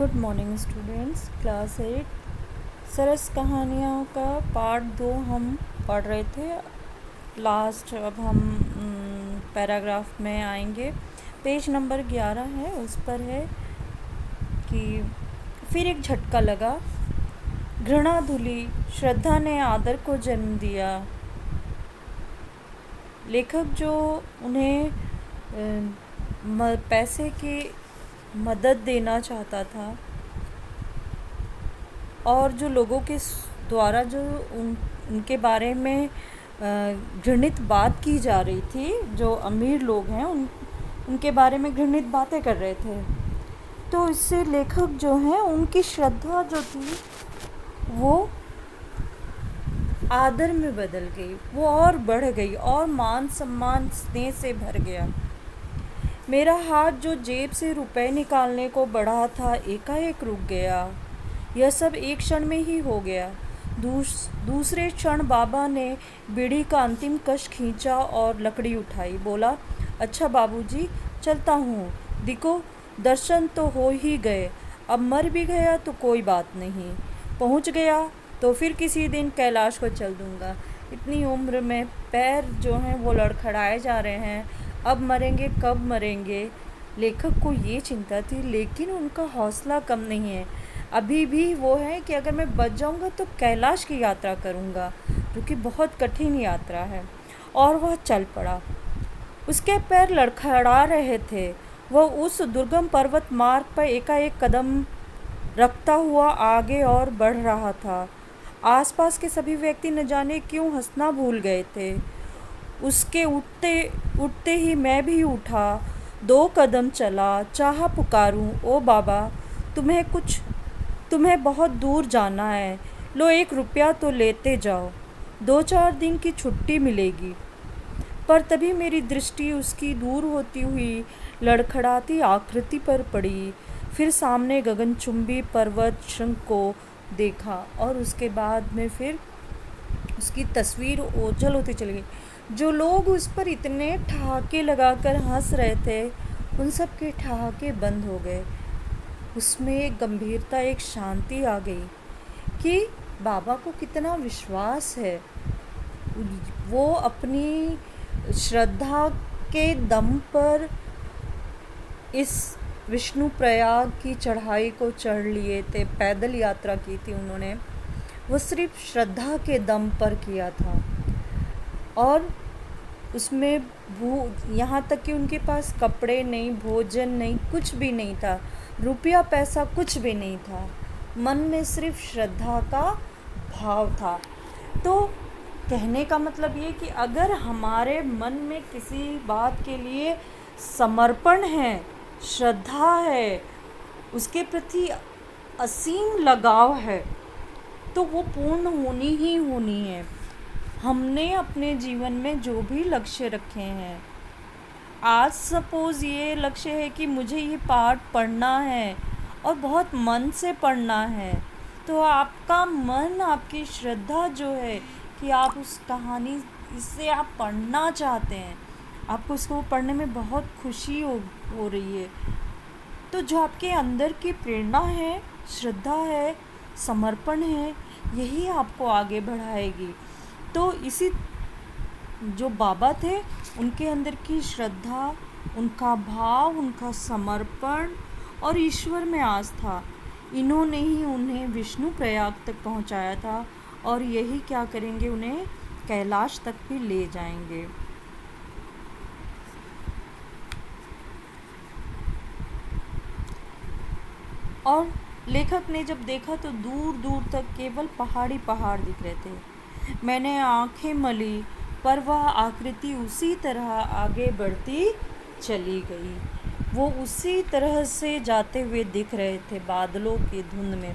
Good morning students, class 8 सरस कहानियों का part 2 हम पढ़ रहे थे। लास्ट अब हम पैराग्राफ में आएंगे। पेज नंबर 11 है, उस पर है कि फिर एक झटका लगा, घृणा धुली, श्रद्धा ने आदर को जन्म दिया। लेखक जो उन्हें पैसे की मदद देना चाहता था और जो लोगों के द्वारा जो उनके बारे में घृणित बात की जा रही थी, जो अमीर लोग हैं उनके बारे में घृणित बातें कर रहे थे, तो इससे लेखक जो हैं उनकी श्रद्धा जो थी वो आदर में बदल गई, वो और बढ़ गई और मान सम्मान स्नेह से भर गया। मेरा हाथ जो जेब से रुपए निकालने को बढ़ा था एकाएक रुक गया। यह सब एक क्षण में ही हो गया। दूसरे क्षण बाबा ने बीड़ी का अंतिम कश खींचा और लकड़ी उठाई। बोला, अच्छा बाबूजी, चलता हूँ। देखो, दर्शन तो हो ही गए, अब मर भी गया तो कोई बात नहीं, पहुँच गया तो फिर किसी दिन कैलाश को चल दूँगा। इतनी उम्र में पैर जो हैं वो लड़खड़ाए जा रहे हैं, अब मरेंगे कब मरेंगे। लेखक को ये चिंता थी, लेकिन उनका हौसला कम नहीं है। अभी भी वो है कि अगर मैं बच जाऊंगा तो कैलाश की यात्रा करूंगा, जो कि बहुत कठिन यात्रा है। और वह चल पड़ा। उसके पैर लड़खड़ा रहे थे। वह उस दुर्गम पर्वत मार्ग पर एकाएक कदम रखता हुआ आगे और बढ़ रहा था। आसपास के सभी व्यक्ति न जाने क्यों हंसना भूल गए थे। उसके उठते ही मैं भी उठा, 2 कदम चला, चाहा पुकारूं, ओ बाबा, तुम्हें बहुत दूर जाना है, लो 1 रुपया तो लेते जाओ, 2-4 दिन की छुट्टी मिलेगी। पर तभी मेरी दृष्टि उसकी दूर होती हुई लड़खड़ाती आकृति पर पड़ी। फिर सामने गगनचुंबी पर्वत श्रृंग को देखा और उसके बाद में फिर उसकी तस्वीर ओझल होती चली गई। जो लोग उस पर इतने ठहाके लगाकर हंस रहे थे, उन सब के ठहाके बंद हो गए। उसमें एक गंभीरता, एक शांति आ गई कि बाबा को कितना विश्वास है। वो अपनी श्रद्धा के दम पर इस विष्णु प्रयाग की चढ़ाई को चढ़ लिए थे। पैदल यात्रा की थी उन्होंने, वो सिर्फ श्रद्धा के दम पर किया था। और उसमें यहाँ तक कि उनके पास कपड़े नहीं, भोजन नहीं, कुछ भी नहीं था, रुपया पैसा कुछ भी नहीं था। मन में सिर्फ श्रद्धा का भाव था। तो कहने का मतलब ये कि अगर हमारे मन में किसी बात के लिए समर्पण है, श्रद्धा है, उसके प्रति असीम लगाव है, तो वो पूर्ण होनी ही होनी है। हमने अपने जीवन में जो भी लक्ष्य रखे हैं, आज सपोज़ ये लक्ष्य है कि मुझे ये पाठ पढ़ना है और बहुत मन से पढ़ना है, तो आपका मन, आपकी श्रद्धा जो है कि आप उस कहानी इससे आप पढ़ना चाहते हैं, आपको उसको पढ़ने में बहुत खुशी हो रही है, तो जो आपके अंदर की प्रेरणा है, श्रद्धा है, समर्पण है, यही आपको आगे बढ़ाएगी। तो इसी जो बाबा थे, उनके अंदर की श्रद्धा, उनका भाव, उनका समर्पण और ईश्वर में आस्था, इन्होंने ही उन्हें विष्णु प्रयाग तक पहुंचाया था और यही क्या करेंगे, उन्हें कैलाश तक भी ले जाएंगे। और लेखक ने जब देखा तो दूर दूर तक केवल पहाड़ी पहाड़ दिख रहे थे। मैंने आंखें मली, पर वह आकृति उसी तरह आगे बढ़ती चली गई। वो उसी तरह से जाते हुए दिख रहे थे बादलों की धुंध में।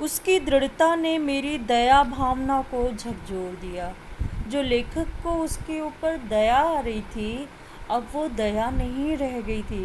उसकी दृढ़ता ने मेरी दया भावना को झकझोर दिया। जो लेखक को उसके ऊपर दया आ रही थी, अब वो दया नहीं रह गई थी,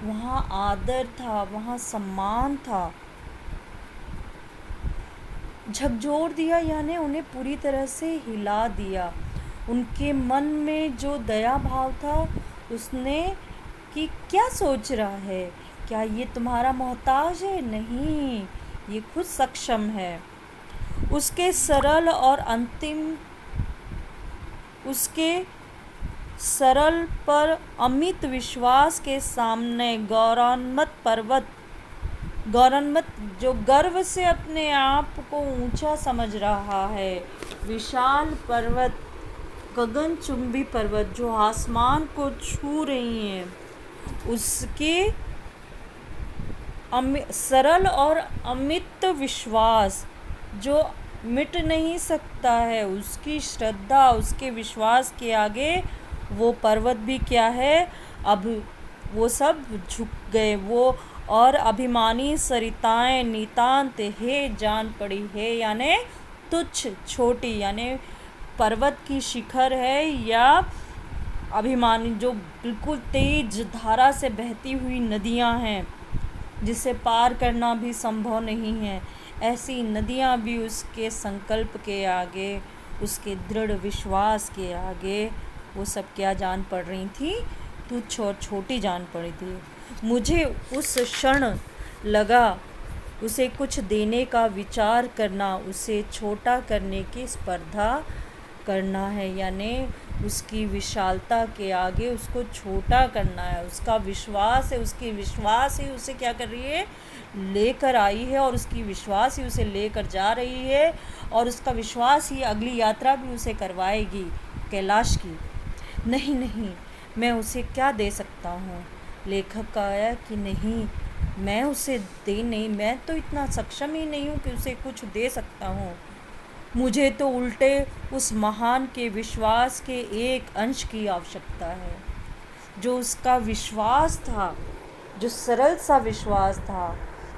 वहाँ आदर था, वहाँ सम्मान था। झकझोर दिया यानी उन्हें पूरी तरह से हिला दिया। उनके मन में जो दया भाव था, उसने कि क्या सोच रहा है, क्या ये तुम्हारा मोहताज है? नहीं, ये खुद सक्षम है। उसके सरल और अंतिम उसके सरल पर अमित विश्वास के सामने गौरवान्वित जो गर्व से अपने आप को ऊंचा समझ रहा है, विशाल पर्वत, गगनचुंबी पर्वत जो आसमान को छू रही हैं, उसके सरल और अमित विश्वास जो मिट नहीं सकता है, उसकी श्रद्धा, उसके विश्वास के आगे वो पर्वत भी क्या है, अब वो सब झुक गए। वो और अभिमानी सरिताएं नितांत हे जान पड़ी है, यानी तुच्छ, छोटी, यानी पर्वत की शिखर है या अभिमानी जो बिल्कुल तेज धारा से बहती हुई नदियां हैं जिसे पार करना भी संभव नहीं है, ऐसी नदियां भी उसके संकल्प के आगे, उसके दृढ़ विश्वास के आगे वो सब क्या जान पड़ रही थी, तुच्छ और छोटी जान पड़ी थी। मुझे उस क्षण लगा उसे कुछ देने का विचार करना, उसे छोटा करने की स्पर्धा करना है, यानी उसकी विशालता के आगे उसको छोटा करना है। उसका विश्वास है, उसकी विश्वास ही उसे क्या कर रही है, लेकर आई है, और उसकी विश्वास ही उसे लेकर जा रही है, और उसका विश्वास ही अगली यात्रा भी उसे करवाएगी कैलाश की। नहीं नहीं, मैं उसे क्या दे सकता हूँ? लेखक का आया कि नहीं, मैं उसे दे नहीं, मैं तो इतना सक्षम ही नहीं हूँ कि उसे कुछ दे सकता हूँ। मुझे तो उल्टे उस महान के विश्वास के एक अंश की आवश्यकता है। जो उसका विश्वास था, जो सरल सा विश्वास था,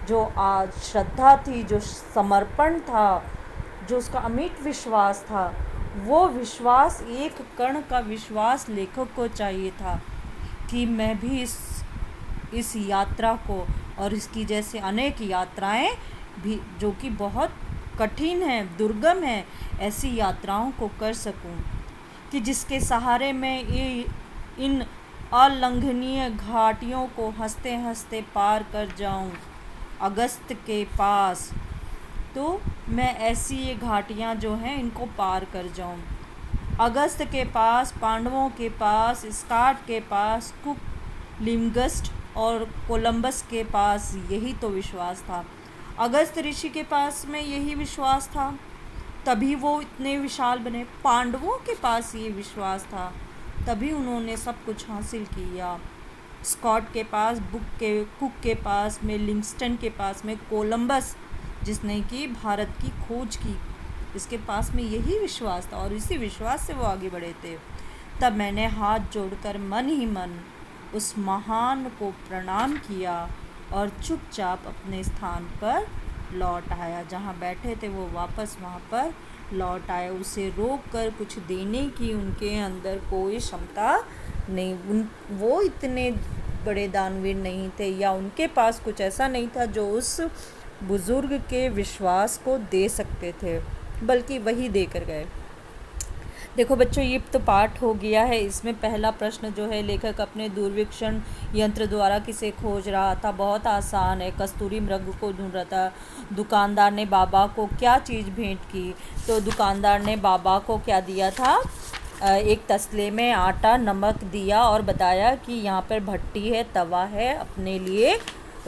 जो आज श्रद्धा थी, जो समर्पण था, जो उसका अमिट विश्वास था, वो विश्वास, एक कण का विश्वास लेखक को चाहिए था कि मैं भी इस यात्रा को और इसकी जैसे अनेक यात्राएं भी जो कि बहुत कठिन है, दुर्गम है, ऐसी यात्राओं को कर सकूं, कि जिसके सहारे मैं ये इन अलंघनीय घाटियों को हंसते हंसते पार कर जाऊं अगस्त के पास। तो मैं ऐसी ये घाटियां जो हैं इनको पार कर जाऊं, अगस्त के पास, पांडवों के पास, स्कॉट के पास, कुक, लिंगस्ट और कोलंबस के पास यही तो विश्वास था। अगस्त ऋषि के पास में यही विश्वास था, तभी वो इतने विशाल बने। पांडवों के पास ये विश्वास था, तभी उन्होंने सब कुछ हासिल किया। स्कॉट के पास, कुक के पास में, लिंगस्टन के पास में, कोलंबस जिसने कि भारत की खोज की, इसके पास में यही विश्वास था और इसी विश्वास से वो आगे बढ़े थे। तब मैंने हाथ जोड़कर मन ही मन उस महान को प्रणाम किया और चुपचाप अपने स्थान पर लौट आया। जहाँ बैठे थे वो वापस वहाँ पर लौट आए। उसे रोक कर कुछ देने की उनके अंदर कोई क्षमता नहीं, वो इतने बड़े दानवीर नहीं थे, या उनके पास कुछ ऐसा नहीं था जो उस बुज़ुर्ग के विश्वास को दे सकते थे, बल्कि वही देकर गए। देखो बच्चों, ये तो पाठ हो गया है। इसमें पहला प्रश्न जो है, लेखक अपने दूरवीक्षण यंत्र द्वारा किसे खोज रहा था? बहुत आसान है, कस्तूरी मृग को ढूंढ रहा था। दुकानदार ने बाबा को क्या चीज़ भेंट की? तो दुकानदार ने बाबा को क्या दिया था? एक तसले में आटा, नमक दिया और बताया कि यहाँ पर भट्टी है, तवा है, अपने लिए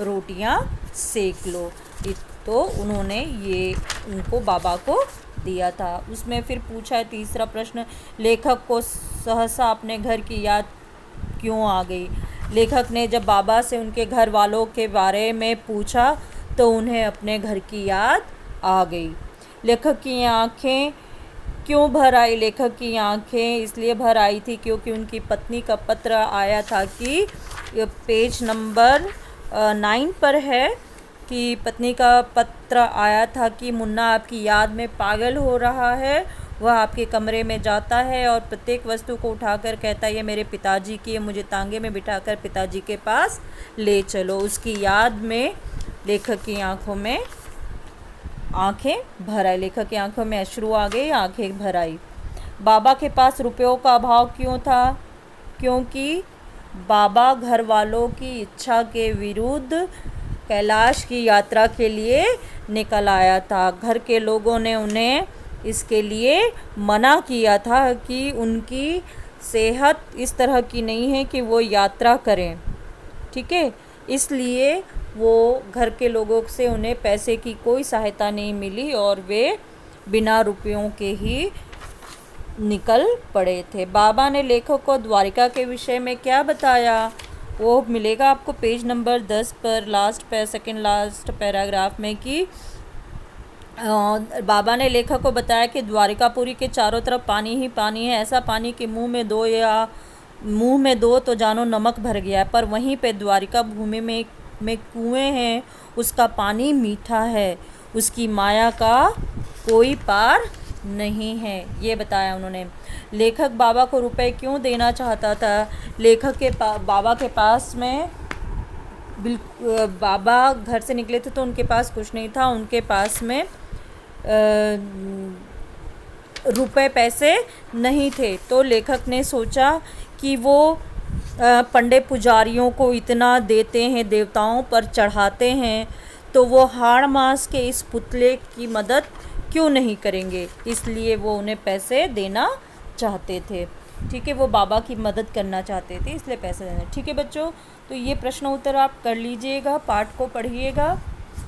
रोटियाँ सेक लो। तो उन्होंने ये उनको बाबा को दिया था। उसमें फिर पूछा है तीसरा प्रश्न, लेखक को सहसा अपने घर की याद क्यों आ गई? लेखक ने जब बाबा से उनके घर वालों के बारे में पूछा तो उन्हें अपने घर की याद आ गई। लेखक की आंखें क्यों भर आई? लेखक की आंखें इसलिए भर आई थी क्योंकि उनकी पत्नी का पत्र आया था, कि पेज नंबर 9 पर है कि पत्नी का पत्र आया था कि मुन्ना आपकी याद में पागल हो रहा है। वह आपके कमरे में जाता है और प्रत्येक वस्तु को उठाकर कहता है, ये मेरे पिताजी की है, मुझे तांगे में बिठाकर पिताजी के पास ले चलो। उसकी याद में लेखक की आंखों में आंखें भर आई, लेखक की आंखों में अश्रु आ गए, आंखें भर आई। बाबा के पास रुपयों का अभाव क्यों था? क्योंकि बाबा घर वालों की इच्छा के विरुद्ध कैलाश की यात्रा के लिए निकल आया था। घर के लोगों ने उन्हें इसके लिए मना किया था कि उनकी सेहत इस तरह की नहीं है कि वो यात्रा करें, ठीक है। इसलिए वो घर के लोगों से उन्हें पैसे की कोई सहायता नहीं मिली और वे बिना रुपयों के ही निकल पड़े थे। बाबा ने लेखक को द्वारिका के विषय में क्या बताया, वो मिलेगा आपको पेज नंबर 10 पर सेकंड लास्ट पैराग्राफ में कि बाबा ने लेखक को बताया कि द्वारिकापुरी के चारों तरफ पानी ही पानी है, ऐसा पानी कि मुंह में दो तो जानो नमक भर गया है। पर वहीं पे द्वारिका भूमि में कुएं हैं, उसका पानी मीठा है, उसकी माया का कोई पार नहीं है, ये बताया उन्होंने। लेखक बाबा को रुपए क्यों देना चाहता था? लेखक के बाबा के पास में बाबा घर से निकले थे तो उनके पास कुछ नहीं था, उनके पास में रुपए पैसे नहीं थे। तो लेखक ने सोचा कि वो पंडे पुजारियों को इतना देते हैं, देवताओं पर चढ़ाते हैं, तो वो हाड़ मास के इस पुतले की मदद क्यों नहीं करेंगे, इसलिए वो उन्हें पैसे देना चाहते थे, ठीक है। वो बाबा की मदद करना चाहते थे, इसलिए पैसे देना, ठीक है बच्चों। तो ये प्रश्न उत्तर आप कर लीजिएगा, पाठ को पढ़िएगा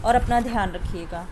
और अपना ध्यान रखिएगा।